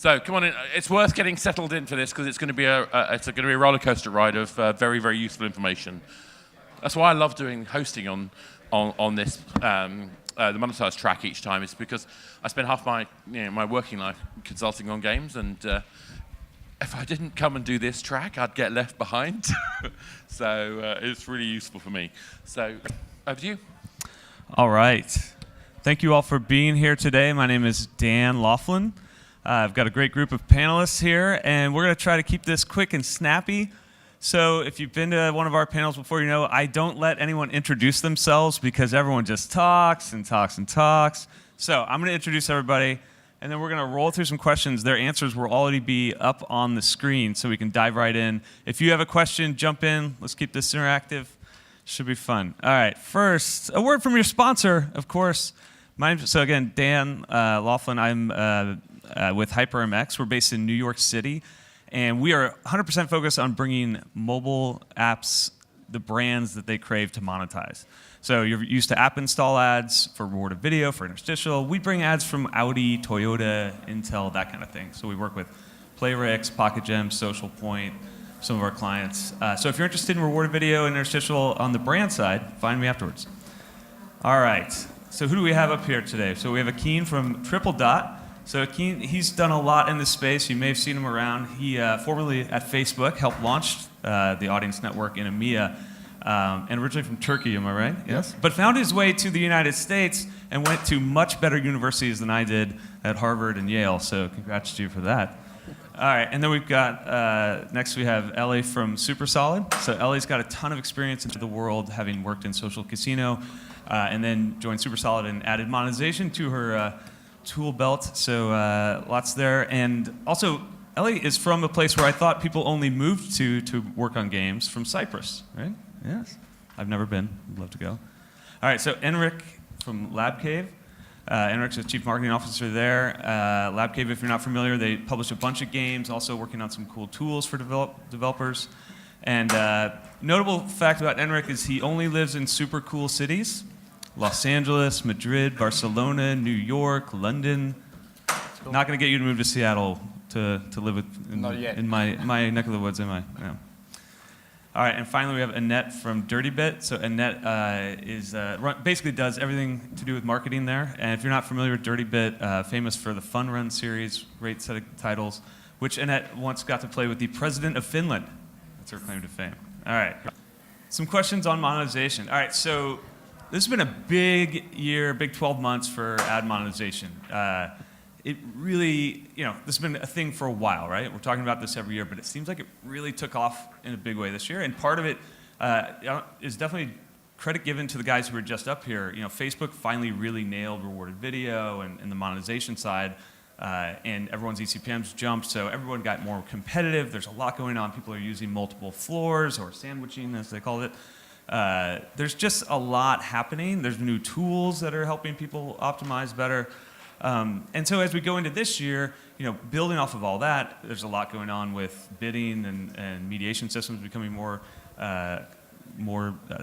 So come on in. It's worth getting settled in for this because it's going to be a roller coaster ride of very, very useful information. That's why I love doing hosting on this the Monetiser track each time. Is because I spend half my my working life consulting on games, and if I didn't come and do this track, I'd get left behind. So it's really useful for me. So over to you. All right. Thank you all for being here today. My name is Dan Laughlin. I've got a great group of panelists here, and we're going to try to keep this quick and snappy. So if you've been to one of our panels before, you know I don't let anyone introduce themselves because everyone just talks and talks and talks. So I'm going to introduce everybody, and then we're going to roll through some questions. Their answers will already be up on the screen, so we can dive right in. If you have a question, jump in. Let's keep this interactive. Should be fun. All right, first, a word from your sponsor, of course. So again, Dan Laughlin. I'm with HyprMX. We're based in New York City, and we are 100% focused on bringing mobile apps, the brands that they crave, to monetize. So you're used to app install ads for rewarded video, for interstitial. We bring ads from Audi, Toyota, Intel, that kind of thing. So we work with Playrix, PocketGamer, Social Point, some of our clients. So if you're interested in rewarded video and interstitial on the brand side, find me afterwards. All right, so who do we have up here today? So we have Akin from Tripledot. So Akin, he's done a lot in this space. You may have seen him around. He formerly at Facebook helped launch the audience network in EMEA, and originally from Turkey, am I right? Yes. But found his way to the United States and went to much better universities than I did at Harvard and Yale. So congrats to you for that. All right, and then we've got, next we have Ellie from Supersolid. So Ellie's got a ton of experience into the world, having worked in social casino, and then joined Supersolid and added monetization to her tool belt. So lots there. And also, Ellie is from a place where I thought people only moved to work on games, from Cyprus, right? Yes. I've never been. I'd love to go. All right, so Enric from LabCave. Enric's the Chief Marketing Officer there. LabCave, if you're not familiar, they publish a bunch of games, also working on some cool tools for developers. And notable fact about Enric is he only lives in super cool cities. Los Angeles, Madrid, Barcelona, New York, London. Cool. Not going to get you to move to Seattle to live in my neck of the woods, am I? No. All right, and finally we have Anette from Dirtybit. So Anette basically does everything to do with marketing there. And if you're not familiar with Dirtybit, famous for the Fun Run series, great set of titles, which Anette once got to play with the President of Finland. That's her claim to fame. All right, some questions on monetization. All right, so this has been a big year, big 12 months for ad monetization. It really, this has been a thing for a while, right? We're talking about this every year, but it seems like it really took off in a big way this year. And part of it is definitely credit given to the guys who were just up here. Facebook finally really nailed rewarded video and the monetization side, and everyone's eCPMs jumped, so everyone got more competitive. There's a lot going on. People are using multiple floors, or sandwiching, as they call it. There's just a lot happening. There's new tools that are helping people optimize better. And so as we go into this year, building off of all that, there's a lot going on with bidding and mediation systems becoming more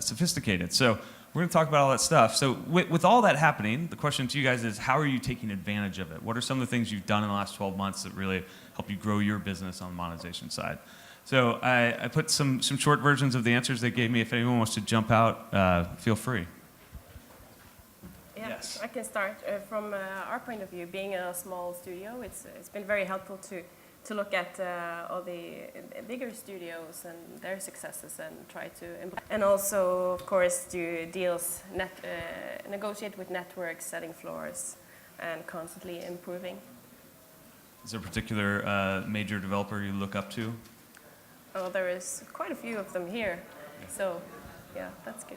sophisticated. So we're going to talk about all that stuff. So with all that happening, the question to you guys is, how are you taking advantage of it? What are some of the things you've done in the last 12 months that really help you grow your business on the monetization side? So I put some short versions of the answers they gave me. If anyone wants to jump out, feel free. Yeah, yes. I can start. From our point of view, being a small studio, it's been very helpful to look at all the bigger studios and their successes and try to implement. And also, of course, do deals, negotiate with networks, setting floors, and constantly improving. Is there a particular major developer you look up to? Oh, there is quite a few of them here. Yeah. So, yeah, that's good.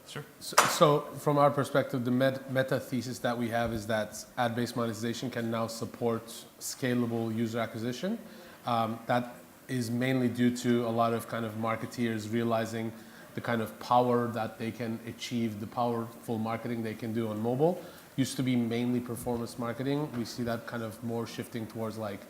Sure. So from our perspective, the meta thesis that we have is that ad-based monetization can now support scalable user acquisition. That is mainly due to a lot of kind of marketeers realizing the kind of power that they can achieve, the powerful marketing they can do on mobile. Used to be mainly performance marketing. We see that kind of more shifting towards like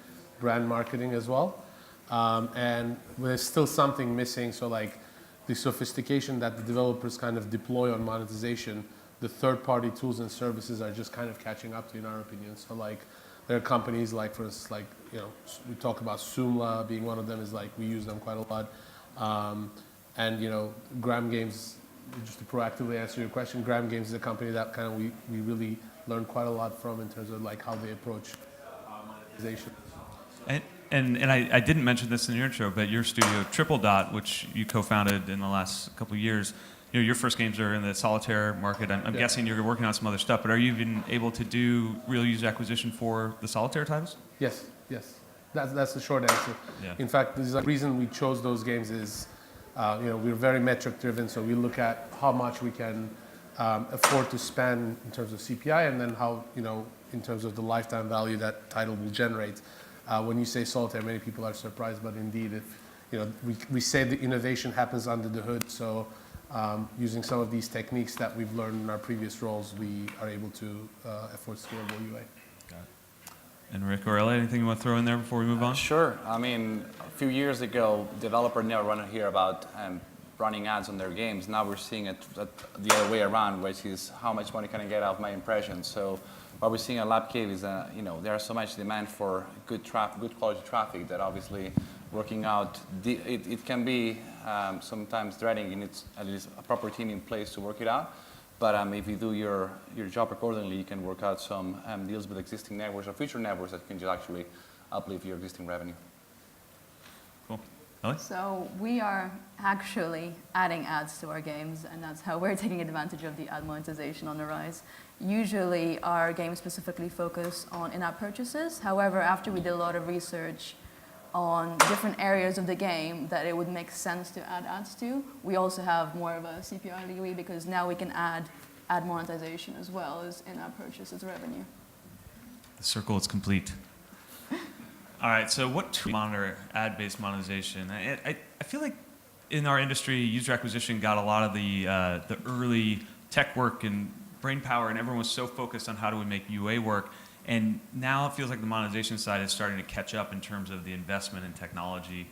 brand marketing as well. And there's still something missing. So like the sophistication that the developers kind of deploy on monetization, the third-party tools and services are just kind of catching up to, in our opinion. So like there are companies like, for instance, like, you know, we talk about Joomla being one of them, is like, we use them quite a lot. And, you know, Gram Games, just to proactively answer your question, Gram Games is a company that kind of we really learned quite a lot from in terms of like how they approach monetization. And I didn't mention this in your intro, but your studio, Tripledot, which you co-founded in the last couple of years, you know, your first games are in the solitaire market. I'm guessing you're working on some other stuff, but are you even able to do real user acquisition for the solitaire titles? Yes. That's the short answer. Yeah. In fact, the reason we chose those games is, you know, we're very metric driven, so we look at how much we can afford to spend in terms of CPI, and then how, you know, in terms of the lifetime value that title will generate. When you say solitaire, many people are surprised, but indeed, if, you know, we say the innovation happens under the hood, so using some of these techniques that we've learned in our previous roles, we are able to afford scalable UA. Got it. Enric or Elliot, anything you want to throw in there before we move on? Sure. I mean, a few years ago, developer never wanted to hear about running ads on their games. Now we're seeing it the other way around, which is how much money can I get out of my impressions. So what we're seeing at LabCave is, you know, there's so much demand for good quality traffic that obviously working out, it can be sometimes dreading. You need at least a proper team in place to work it out. But if you do your job accordingly, you can work out some deals with existing networks or future networks that can just actually uplift your existing revenue. Cool. Ellie? So we are actually adding ads to our games, and that's how we're taking advantage of the ad monetization on the rise. Usually our games specifically focus on in-app purchases. However, after we did a lot of research on different areas of the game that it would make sense to add ads to, we also have more of a CPI leeway, because now we can add ad monetization as well as in-app purchases revenue. The circle is complete. All right, so what to monitor ad-based monetization? I feel like in our industry, user acquisition got a lot of the early tech work and brain power, and everyone was so focused on how do we make UA work. And now it feels like the monetization side is starting to catch up in terms of the investment in technology.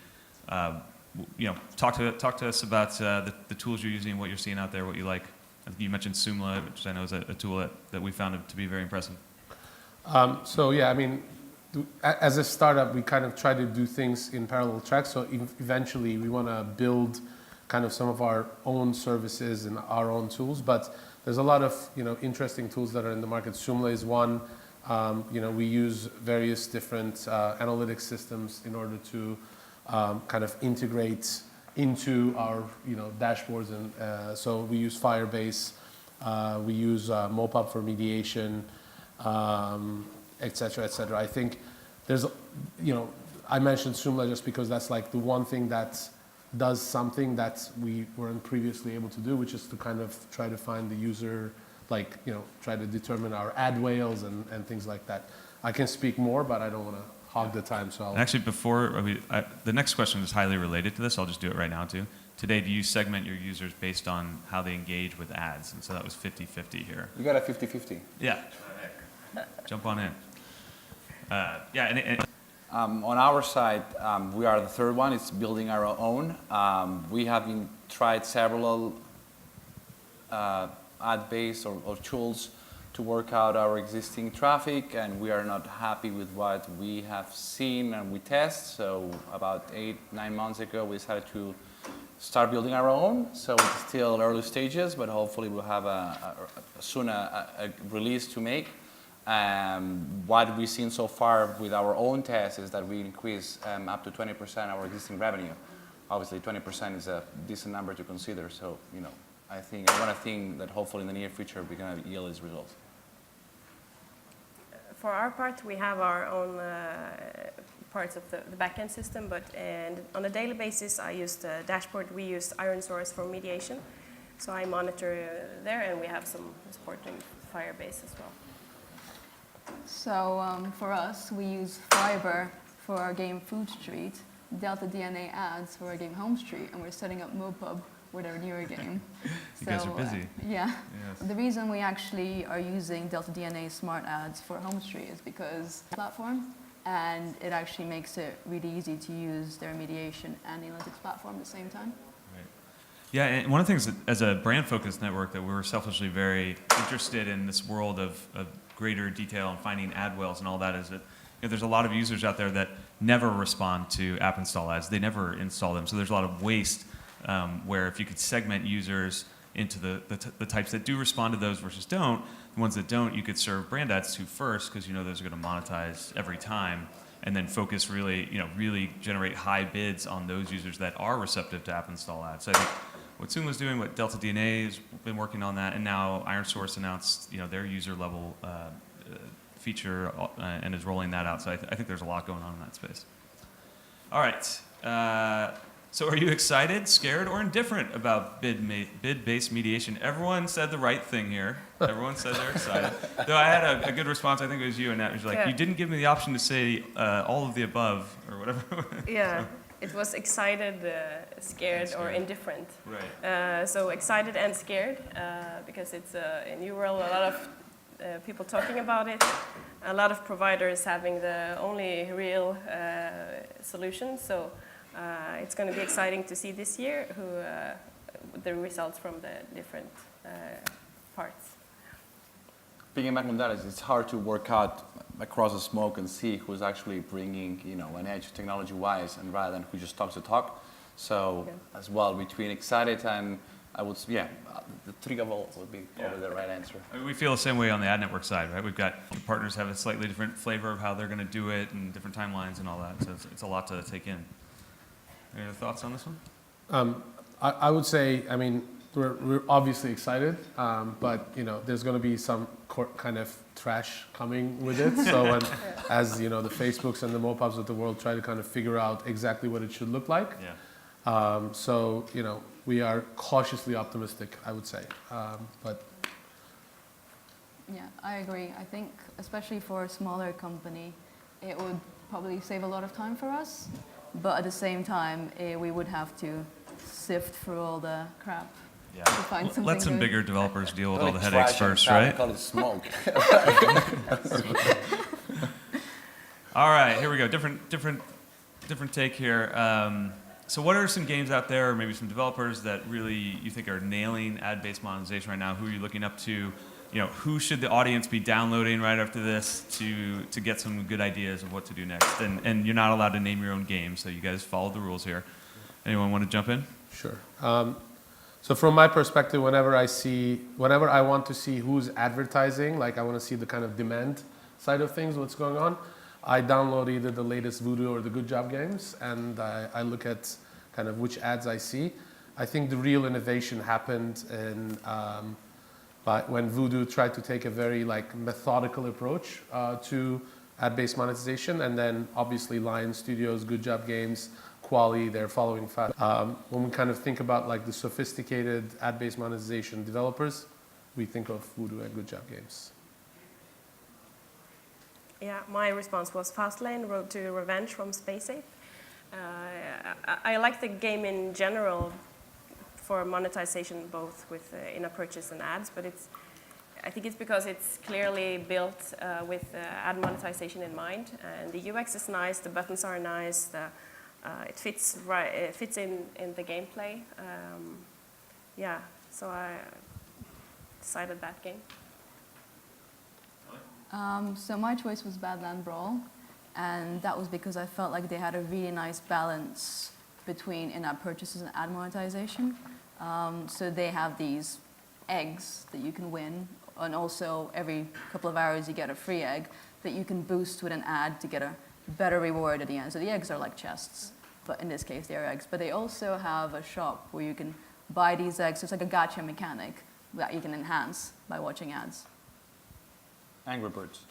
You know, talk to us about the tools you're using, what you're seeing out there, what you like. I think you mentioned Joomla, which I know is a tool that we found to be very impressive. So yeah, I mean, as a startup, we kind of try to do things in parallel tracks. So eventually, we want to build kind of some of our own services and our own tools. But there's a lot of, you know, interesting tools that are in the market. Joomla is one. You know, we use various different analytics systems in order to kind of integrate into our, you know, dashboards. And so we use Firebase, we use Mopub for mediation, et cetera, et cetera. I think there's, you know, I mentioned Joomla just because that's like the one thing that does something that we weren't previously able to do, which is to kind of try to find the user, like, you know, try to determine our ad whales and things like that. I can speak more, but I don't want to hog the time, so I'll... Actually, the next question is highly related to this. I'll just do it right now, too. Today, do you segment your users based on how they engage with ads? And so that was 50-50 here. You got a 50-50. Yeah. Jump on in. Yeah, on our side, we are the third one. It's building our own. We have tried several ad-based or tools to work out our existing traffic, and we are not happy with what we have seen and we test. So about 8-9 months ago, we decided to start building our own. So it's still early stages, but hopefully we'll have soon a release to make. What we've seen so far with our own tests is that we increase up to 20% our existing revenue. Obviously, 20% is a decent number to consider. So, you know, I want to think that hopefully in the near future we're going to yield these results. For our part, we have our own parts of the backend system, but on a daily basis, I use the dashboard. We use IronSource for mediation, so I monitor there, and we have some support in Firebase as well. So for us, we use Fiber for our game Food Street, Delta DNA ads for our game Home Street, and we're setting up Mopub with our newer game. You guys are busy. Yeah. Yes. The reason we actually are using Delta DNA smart ads for Home Street is because platform, and it actually makes it really easy to use their mediation and analytics platform at the same time. Right. Yeah, and one of the things that, as a brand-focused network, that we were selfishly very interested in this world of greater detail and finding ad whales and all that is that there's a lot of users out there that never respond to app install ads. They never install them. So there's a lot of waste where if you could segment users into the types that do respond to those versus don't, the ones that don't, you could serve brand ads to first because those are going to monetize every time, and then focus really generate high bids on those users that are receptive to app install ads. So I think what Suma's doing, what Delta DNA has been working on that, and now IronSource announced their user level feature and is rolling that out. So I think there's a lot going on in that space. All right. So are you excited, scared, or indifferent about bid-based mediation? Everyone said the right thing here. Everyone said they're excited. Though I had a good response. I think it was you, Annette. It was like, Yeah. You didn't give me the option to say all of the above or whatever. Yeah, it was excited, scared, or indifferent. Right. So excited and scared because it's a new world. A lot of people talking about it. A lot of providers having the only real solution. So it's going to be exciting to see this year the results from the different parts. Picking back on that, it's hard to work out across the smoke and see who's actually bringing, an edge technology-wise, and rather than who just talks the talk. So as well, between excited and the three of all would be probably the right answer. I mean, we feel the same way on the ad network side, right? We've got partners have a slightly different flavor of how they're going to do it and different timelines and all that. So it's a lot to take in. Any other thoughts on this one? I would say, we're obviously excited, but there's going to be some kind of trash coming with it. So as the Facebooks and the Mopubs of the world try to kind of figure out exactly what it should look like. Yeah. We are cautiously optimistic, I would say. But Yeah, I agree. I think especially for a smaller company, it would probably save a lot of time for us. But at the same time, we would have to sift through all the crap Yeah. to find something Let some good. bigger developers deal with all the Like headaches trash and first, crap, right? Call it smoke. All right, here we go. Different take here. So what are some games out there, or maybe some developers that really you think are nailing ad-based monetization right now? Who are you looking up to? Who should the audience be downloading right after this to get some good ideas of what to do next? And you're not allowed to name your own game, so you guys follow the rules here. Anyone want to jump in? sure. So from my perspective, whenever I want to see who's advertising, like I want to see the kind of demand side of things, what's going on, I download either the latest Voodoo or the Good Job games, and I look at kind of which ads I see. I think the real innovation happened when Voodoo tried to take a very methodical approach to ad-based monetization, and then obviously Lion Studios, Good Job Games, Quali, they're following fast. When we kind of think about the sophisticated ad-based monetization developers, we think of Voodoo and Good Job Games. Yeah, my response was Fastlane, Road to Revenge from SpaceApe. I like the game in general for monetization, both with in-app purchase and ads, but I think it's because it's clearly built with ad monetization in mind, and the UX is nice, the buttons are nice, it fits right, it fits in the gameplay. So I decided that game. So my choice was Badland Brawl, and that was because I felt like they had a really nice balance between in-app purchases and ad monetization. So they have these eggs that you can win, and also every couple of hours you get a free egg that you can boost with an ad to get a better reward at the end. So the eggs are like chests, but in this case they are eggs. But they also have a shop where you can buy these eggs. So it's like a gacha mechanic that you can enhance by watching ads. Angry Birds.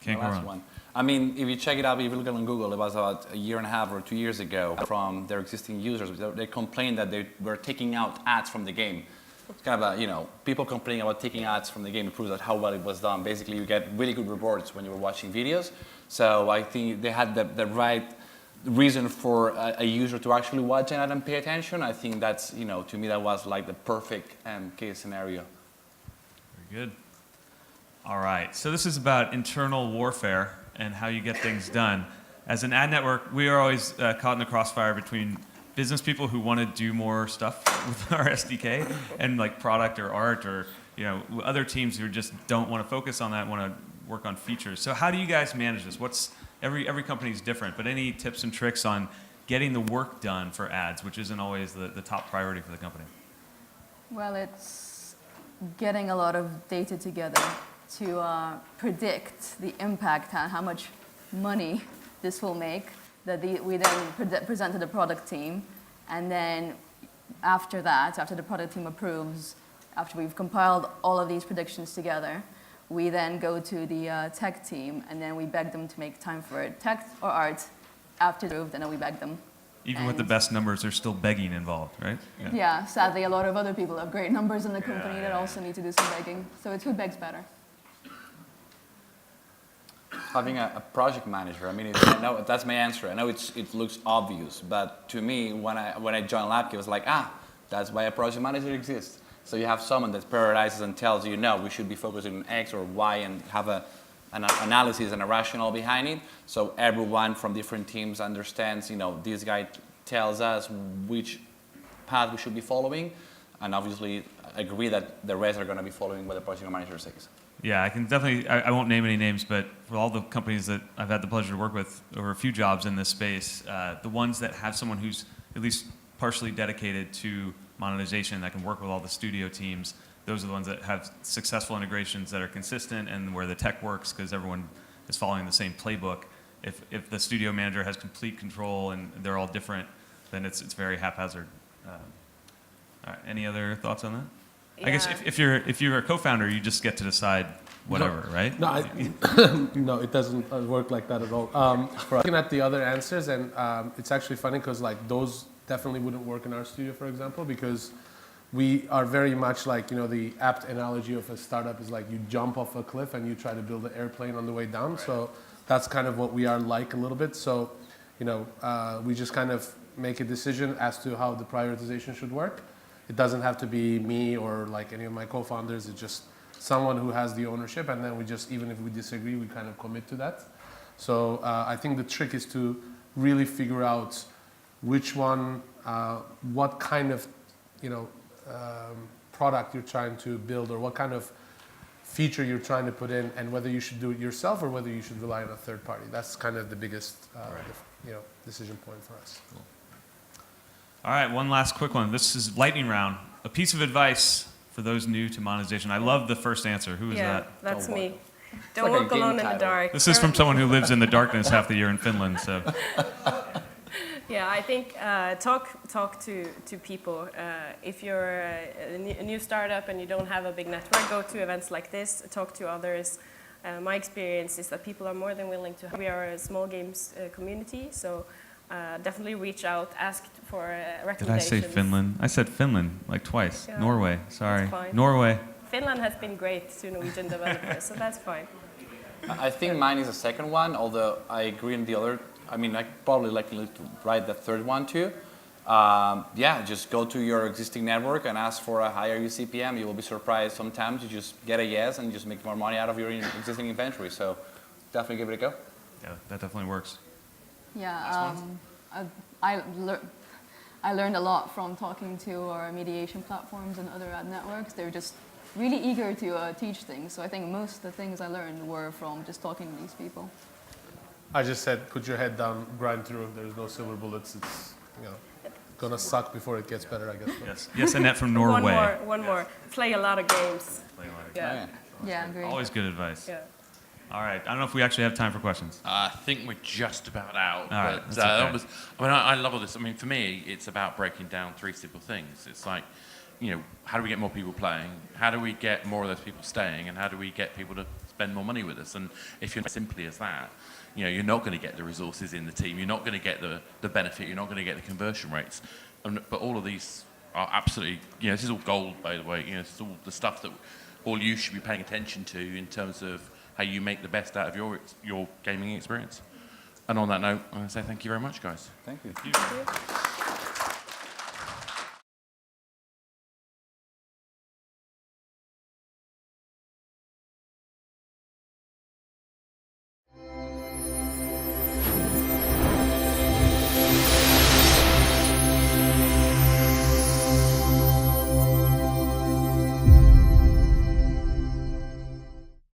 Can't The go last wrong. one. I mean, if you check it out, if you look on Google, it was about a year and a half or 2 years ago from their existing users. They complained that they were taking out ads from the game. It's kind of people complaining about taking ads from the game. It proves that how well it was done. Basically, you get really good rewards when you were watching videos. So I think they had the right reason for a user to actually watch an ad and pay attention. I think that's, to me, that was like the perfect case scenario. Very good. All right, so this is about internal warfare and how you get things done. As an ad network, we are always caught in the crossfire between business people who want to do more stuff with our SDK and product or art or other teams who just don't want to focus on that, want to work on features. So how do you guys manage this? Every company is different, but any tips and tricks on getting the work done for ads, which isn't always the top priority for the company? Well, it's getting a lot of data together to predict the impact and how much money this will make that we then present to the product team. And then after that, after the product team approves, after we've compiled all of these predictions together, we then go to the tech team and then we beg them to make time for it. Tech or art, after approved, and then we beg them. Even with the best numbers, there's still begging involved, right? Yeah, sadly, a lot of other people have great numbers in the company that also need to do some begging. So it's who begs better. Having a project manager, I mean, I know that's my answer. I know it looks obvious, but to me, when I joined Labkey, it was like, that's why a project manager exists. So you have someone that prioritizes and tells you, no, we should be focusing on X or Y, and have an analysis and a rationale behind it. So everyone from different teams understands, this guy tells us which path we should be following, and obviously agree that the rest are going to be following what the project manager says. Yeah, I can definitely, I won't name any names, but for all the companies that I've had the pleasure to work with over a few jobs in this space, the ones that have someone who's at least partially dedicated to monetization that can work with all the studio teams, those are the ones that have successful integrations that are consistent and where the tech works because everyone is following the same playbook. If the studio manager has complete control and they're all different, then it's very haphazard. All right, any other thoughts on that? Yeah. I guess if you're a co-founder, you just get to decide whatever, right? No, no, it doesn't work like that at all. Looking at the other answers, and it's actually funny because like those definitely wouldn't work in our studio, for example, because we are very much like, the apt analogy of a startup is like you jump off a cliff and you try to build an airplane on the way down. Right. So that's kind of what we are like a little bit. So, we just kind of make a decision as to how the prioritization should work. It doesn't have to be me or like any of my co-founders. It's just someone who has the ownership, and then we just, even if we disagree, we kind of commit to that. So I think the trick is to really figure out which one, what kind of, product you're trying to build, or what kind of feature you're trying to put in, and whether you should do it yourself or whether you should rely on a third party. That's kind of the biggest, decision point for us. Cool. All right, one last quick one. This is lightning round. A piece of advice for those new to monetization. I love the first answer. Who is that? That's Don't me. work. Don't like walk a game alone in the title. dark. This is from someone who lives in the darkness half the year in Finland. So Yeah, I think talk to people. If you're a new startup and you don't have a big network, go to events like this, talk to others. My experience is that people are more than willing to help. We are a small games community, so definitely reach out, ask for recommendations. did I say Finland? I said Finland like twice. Yeah, Norway, sorry. that's fine. Norway. Finland has been great to Norwegian developers, so that's fine. I think mine is the second one, although I agree on the other. I mean, I probably like to write the third one too. Just go to your existing network and ask for a higher UCPM. You will be surprised sometimes. You just get a yes and just make more money out of your existing inventory. So definitely give it a go. Yeah, that definitely works. Yeah, I learned a lot from talking to our mediation platforms and other ad networks. They're just really eager to teach things. So I think most of the things I learned were from just talking to these people. I just said, put your head down, grind through. There's no silver bullets. It's, gonna suck before it gets better, I guess. Yes, Annette from Norway. One more. Play a lot of games. Yeah, agree. Always good advice. Yeah. All right, I don't know if we actually have time for questions. I think we're just about out. All right, but, that's okay. I love all this. I mean, for me, it's about breaking down three simple things. It's like, how do we get more people playing? How do we get more of those people staying? And how do we get people to spend more money with us? And if you're simply as that, you're not going to get the resources in the team. You're not going to get the benefit. You're not going to get the conversion rates. But all of these are absolutely, this is all gold, by the way. This is all the stuff that all you should be paying attention to in terms of how you make the best out of your gaming experience. And on that note, I'm going to say thank you very much, guys. Thank you. Thank you.